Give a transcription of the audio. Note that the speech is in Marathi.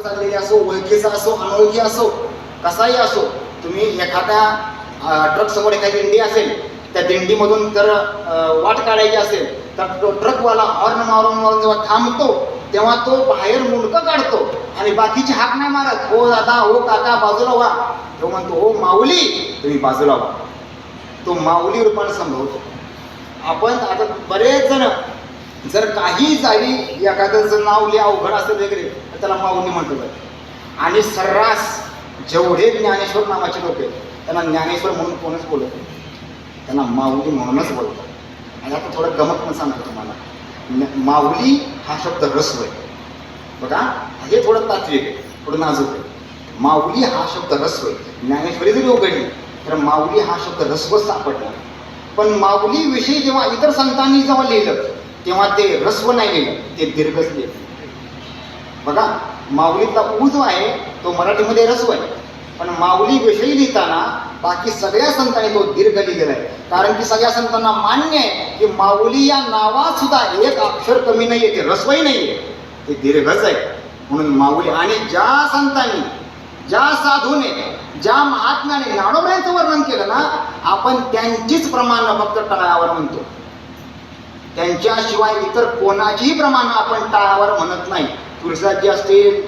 चाललेली असो, ओळखीचा असो, अनोळखी असो, कसाही असो, तुम्ही एखाद्या ट्रक समोर एखादी दिंडी असेल, त्या दिंडीमधून जर वाट काढायची असेल तर तो ट्रकवाला हॉर्न मारून मारून जेव्हा थांबतो तेव्हा तो बाहेर मुंडकं काढतो आणि बाकीची हाक नाही मारत, हो दादा, हो काका, बाजूला व्हा. तो म्हणतो, हो माऊली, तुम्ही बाजूला व्हा. तो माऊली रूपाने संभवतो. आपण आता बरेच जण जर काही जागी एखाद्याचं नाव लिहा अवघड असेल वगैरे तर त्याला माऊली म्हटलं जातं. आणि सर्रास जेवढे ज्ञानेश्वर नावाचे लोक आहेत त्यांना ज्ञानेश्वर म्हणून कोणच बोलत नाही, त्यांना माऊली म्हणूनच बोलतात. आणि आता थोडं गमत पण सांगतो तुम्हाला. माऊली हा शब्द ऱ्हस्व आहे बघा, हे थोडं तात्विक आहे, थोडं नाजूक आहे. माऊली हा शब्द ऱ्हस्व आहे. ज्ञानेश्वरी जरी उघडली तर माऊली हा शब्द ऱ्हस्वच सापडला. पण माऊली विषयी जेव्हा इतर संतांनी जेव्हा लिहिलं तेव्हा ते ऱ्हस्व नाही लिहिलं, ते दीर्घच लिहिलं. बघा, माऊलीतला ऊ जो आहे तो मराठीमध्ये ऱ्हस्व आहे, पण माऊली विषयी लिहिताना बाकी सगळ्या संतांनी तो दीर्घ लिहिलेला आहे. कारण की सगळ्या संतांना मान्य आहे की माऊली या नावात सुद्धा एक अक्षर कमी नाही आहे, ते ऱ्हस्वही नाही आहे, ते दीर्घच आहे. म्हणून माऊली. आणि ज्या संतांनी, ज्या साधूने, ज्या महात्म्याने ज्ञानोबांचं वर्णन केलं ना, आपण त्यांचीच प्रमाण फक्त टाळावर म्हणतो, त्यांच्याशिवाय इतर कोणाचीही प्रमाण आपण टाळावर म्हणत नाही. तुळजाजी असतील,